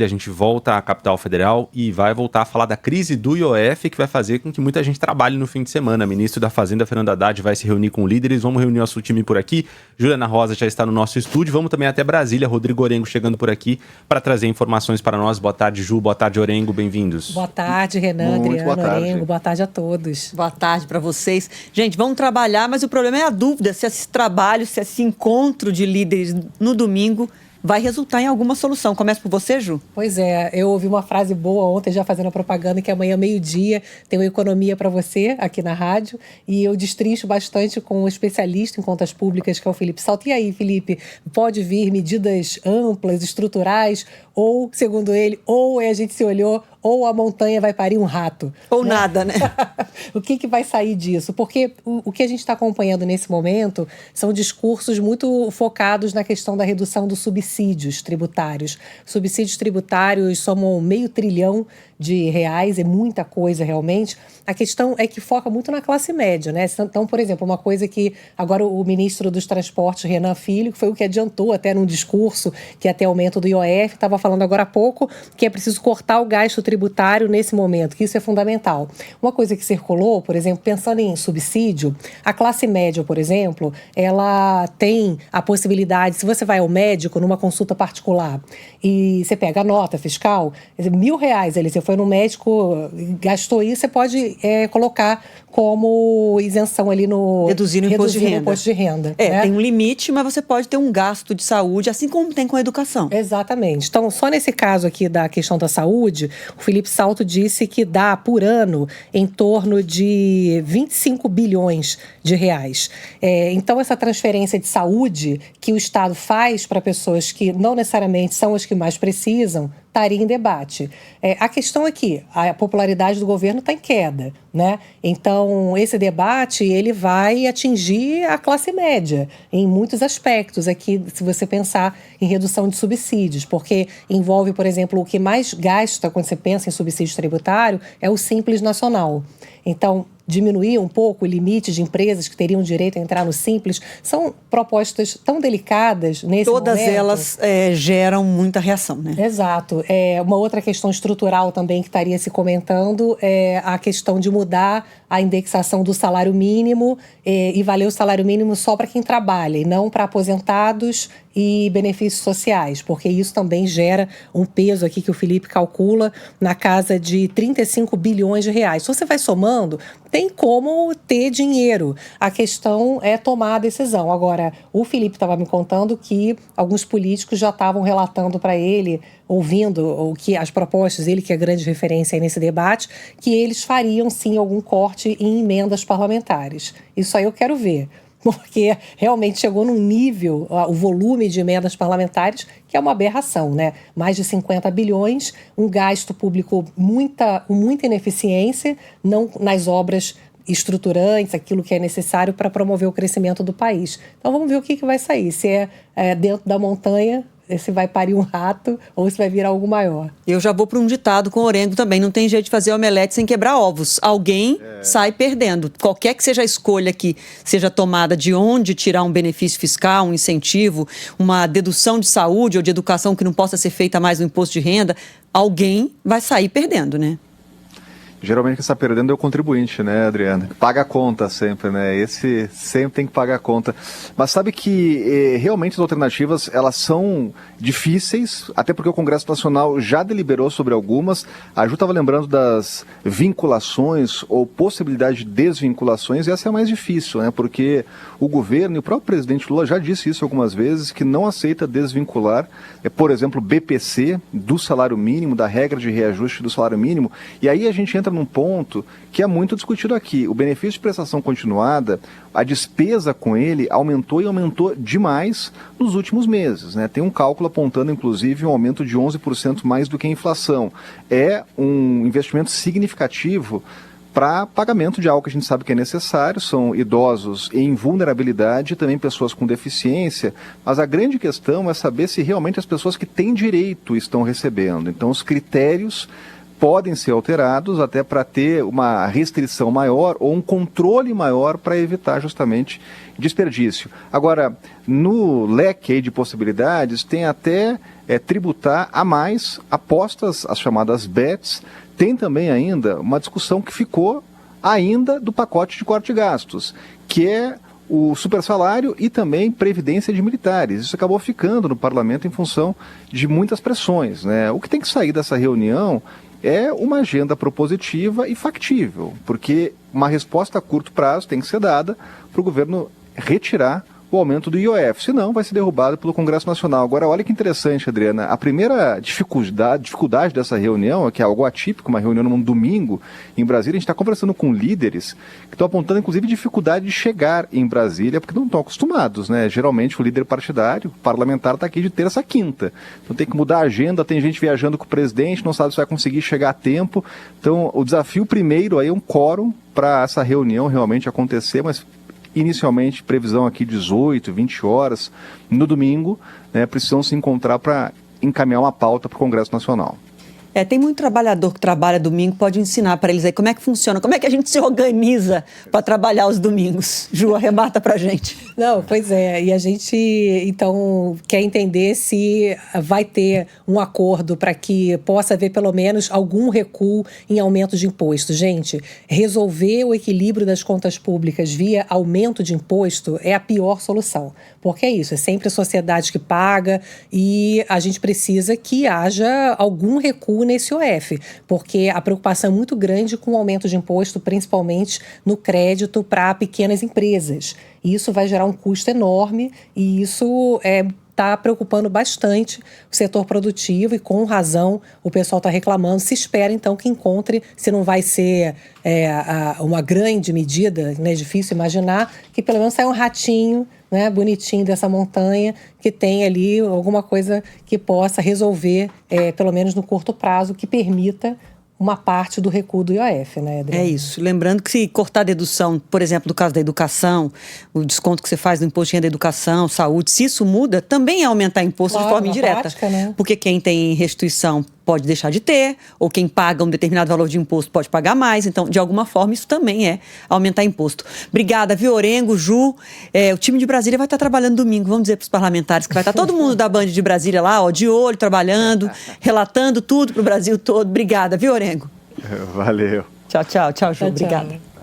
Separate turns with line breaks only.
A gente volta à capital federal e vai voltar a falar da crise do IOF, que vai fazer com que muita gente trabalhe no fim de semana. O ministro da Fazenda, Fernando Haddad, vai se reunir com líderes. Vamos reunir nosso time por aqui. Juliana Rosa já está no nosso estúdio. Vamos também até Brasília. Rodrigo Orengo chegando por aqui para trazer informações para nós. Boa tarde, Ju. Boa tarde, Orengo. Bem-vindos.
Boa tarde, Renan, Adriano, Orengo. Boa tarde a todos.
Boa tarde para vocês. Gente, vamos trabalhar, mas o problema é a dúvida se esse trabalho, se esse encontro de líderes no domingo vai resultar em alguma solução. Começa por você, Ju?
Pois é, eu ouvi uma frase boa ontem, já fazendo a propaganda, que amanhã, meio-dia, tem uma economia para você aqui na rádio, e eu destrincho bastante com um especialista em contas públicas, que é o Felipe Salto. E aí, Felipe, pode vir medidas amplas, estruturais, ou, segundo ele, ou a gente se olhou, ou a montanha vai parir um rato.
Ou nada, né?
O que vai sair disso? Porque o que a gente está acompanhando nesse momento são discursos muito focados na questão da redução dos subsídios tributários. Subsídios tributários somam R$500 bilhão, é muita coisa realmente. A questão é que foca muito na classe média, né? Então, por exemplo, uma coisa que agora o ministro dos Transportes, Renan Filho, que foi o que adiantou até num discurso que até aumento do IOF, estava falando agora há pouco, que é preciso cortar o gasto tributário nesse momento, que isso é fundamental. Uma coisa que circulou, por exemplo, pensando em subsídio, a classe média, por exemplo, ela tem a possibilidade, se você vai ao médico numa consulta particular e você pega a nota fiscal, R$1.000, você foi no médico, gastou isso, você pode colocar como isenção ali no...
Reduzir o imposto de renda.
Né?
Tem um limite, mas você pode ter um gasto de saúde, assim como tem com a educação.
Exatamente. Então, só nesse caso aqui da questão da saúde, o Felipe Salto disse que dá, por ano, em torno de R$25 bilhões. Então, essa transferência de saúde que o Estado faz para pessoas que não necessariamente são as que mais precisam, estaria em debate. A questão é que a popularidade do governo está em queda, né? Então, esse debate ele vai atingir a classe média em muitos aspectos aqui, se você pensar em redução de subsídios, porque envolve, por exemplo, o que mais gasta quando você pensa em subsídio tributário é o Simples Nacional. Então, diminuir um pouco o limite de empresas que teriam direito a entrar no Simples, são propostas tão delicadas nesse momento.
Todas elas geram muita reação, né?
Exato. Uma outra questão estrutural também que estaria se comentando é a questão de mudar a indexação do salário mínimo e valer o salário mínimo só para quem trabalha e não para aposentados e benefícios sociais, porque isso também gera um peso aqui que o Felipe calcula na casa de R$35 bilhões. Se você vai somando, tem como ter dinheiro. A questão é tomar a decisão. Agora, o Felipe estava me contando que alguns políticos já estavam relatando para ele, ouvindo o que as propostas, ele que é grande referência aí nesse debate, que eles fariam sim algum corte em emendas parlamentares. Isso aí eu quero ver, porque realmente chegou num nível, o volume de emendas parlamentares, que é uma aberração, né? Mais de 50 bilhões, um gasto público com muita ineficiência, não nas obras estruturantes, aquilo que é necessário para promover o crescimento do país. Então vamos ver o que vai sair, se é dentro da montanha, se vai parir um rato ou se vai virar algo maior.
Eu já vou para um ditado com o Orengo também, não tem jeito de fazer omelete sem quebrar ovos. Alguém sai perdendo. Qualquer que seja a escolha que seja tomada de onde tirar um benefício fiscal, um incentivo, uma dedução de saúde ou de educação que não possa ser feita mais no imposto de renda, alguém vai sair perdendo, né?
Geralmente quem está perdendo é o contribuinte, né, Adriana? Paga a conta sempre, né? Esse sempre tem que pagar a conta. Mas sabe que realmente as alternativas, elas são difíceis, até porque o Congresso Nacional já deliberou sobre algumas. A Ju estava lembrando das vinculações ou possibilidade de desvinculações, e essa é a mais difícil, né? Porque o governo e o próprio presidente Lula já disse isso algumas vezes, que não aceita desvincular, por exemplo, BPC do salário mínimo, da regra de reajuste do salário mínimo. E aí a gente entra num ponto que é muito discutido aqui. O benefício de prestação continuada, a despesa com ele aumentou e aumentou demais nos últimos meses, né? Tem um cálculo apontando, inclusive, um aumento de 11% mais do que a inflação. É um investimento significativo para pagamento de algo que a gente sabe que é necessário, são idosos em vulnerabilidade e também pessoas com deficiência, mas a grande questão é saber se realmente as pessoas que têm direito estão recebendo. Então, os critérios podem ser alterados até para ter uma restrição maior ou um controle maior para evitar justamente desperdício. Agora, no leque aí de possibilidades, tem até tributar a mais apostas, as chamadas bets. Tem também ainda uma discussão que ficou ainda do pacote de corte de gastos, que é o supersalário e também previdência de militares. Isso acabou ficando no parlamento em função de muitas pressões, né? O que tem que sair dessa reunião é uma agenda propositiva e factível, porque uma resposta a curto prazo tem que ser dada para o governo retirar o aumento do IOF, senão vai ser derrubado pelo Congresso Nacional. Agora, olha que interessante, Adriana, a primeira dificuldade dessa reunião, que é algo atípico, uma reunião num domingo em Brasília, a gente está conversando com líderes que estão apontando, inclusive, dificuldade de chegar em Brasília, porque não estão acostumados, né? Geralmente, o líder partidário, o parlamentar, está aqui de terça a quinta. Então, tem que mudar a agenda, tem gente viajando com o presidente, não sabe se vai conseguir chegar a tempo. Então, o desafio primeiro aí é um quórum para essa reunião realmente acontecer, mas inicialmente, previsão aqui 18, 20 horas, no domingo, né, precisam se encontrar para encaminhar uma pauta para o Congresso Nacional.
Tem muito trabalhador que trabalha domingo, pode ensinar para eles aí como é que funciona, como é que a gente se organiza para trabalhar os domingos. Ju, arrebata para a gente.
Não, pois é, e a gente, então, quer entender se vai ter um acordo para que possa haver pelo menos algum recuo em aumento de imposto. Gente, resolver o equilíbrio das contas públicas via aumento de imposto é a pior solução, porque é isso, é sempre a sociedade que paga e a gente precisa que haja algum recuo nesse IOF, porque a preocupação é muito grande com o aumento de imposto, principalmente no crédito para pequenas empresas. E isso vai gerar um custo enorme e isso está preocupando bastante o setor produtivo e, com razão, o pessoal está reclamando. Se espera, então, que encontre, se não vai ser uma grande medida, né, difícil imaginar, que pelo menos saia um ratinho, né, bonitinho dessa montanha, que tem ali alguma coisa que possa resolver, pelo menos no curto prazo, que permita uma parte do recuo do IOF, né, Adriana?
É isso. Lembrando que se cortar a dedução, por exemplo, do caso da educação, o desconto que você faz no imposto de renda da educação, saúde, se isso muda, também é aumentar imposto, claro, de forma indireta.
Prática, né?
Porque quem tem restituição pode deixar de ter, ou quem paga um determinado valor de imposto pode pagar mais. Então, de alguma forma, isso também é aumentar imposto. Obrigada, viu, Orengo, Ju. O time de Brasília vai estar trabalhando domingo. Vamos dizer para os parlamentares que vai estar todo mundo da Band de Brasília lá, ó, de olho, trabalhando, relatando tudo para o Brasil todo. Obrigada, viu, Orengo?
Valeu.
Tchau, tchau. Tchau, Ju.
Tchau,
Obrigada.
tchau.